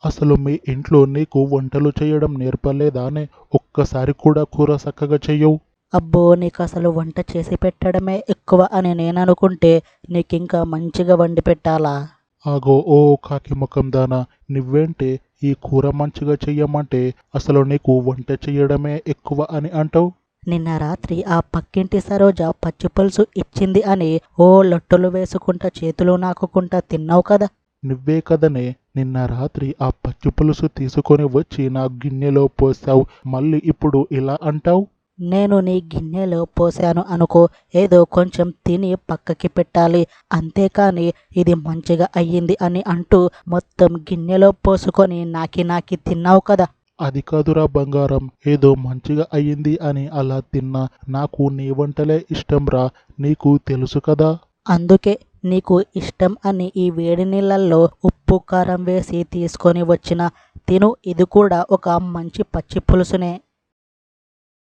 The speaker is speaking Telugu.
అసలు మీ ఇంట్లో నీకు వంటలు చేయడం నేర్పలేదానే? ఒక్కసారి కూడా కూర చక్కగా చెయ్యవు. అబ్బో! నీకసలు వంట చేసి పెట్టడమే ఎక్కువ అని నేననుకుంటే నీకింకా మంచిగా వండి పెట్టాలా? ఆగో ఓ కాకి ముఖం దానా, నువ్వేంటే ఈ కూర మంచిగా చెయ్యమంటే అసలు నీకు వంట చెయ్యడమే ఎక్కువ అని అంటావు? నిన్న రాత్రి ఆ పక్కింటి సరోజ పచ్చి పులుసు ఇచ్చింది అని ఓ లొట్టలు వేసుకుంటా చేతులు నాకుకుంటా తిన్నావు కదా! నువ్వే కదనే నిన్న రాత్రి ఆ పచ్చి పులుసు తీసుకొని వచ్చి నా గిన్నెలో పోసావు. మళ్ళీ ఇప్పుడు ఇలా అంటావు? నేను నీ గిన్నెలో పోశాను అనుకో, ఏదో కొంచెం తిని పక్కకి పెట్టాలి. అంతేకాని ఇది మంచిగా అయ్యింది అని అంటూ మొత్తం గిన్నెలో పోసుకొని నాకి నాకి తిన్నావు కదా! అది కాదురా బంగారం, ఏదో మంచిగా అయ్యింది అని అలా తిన్నా. నాకు నీ వంటలే ఇష్టంరా, నీకు తెలుసు కదా. అందుకే నీకు ఇష్టం అని ఈ వేడి నీళ్ళల్లో ఉప్పు కారం వేసి తీసుకొని వచ్చిన. తిను, ఇది కూడా ఒక మంచి పచ్చి పులుసునే.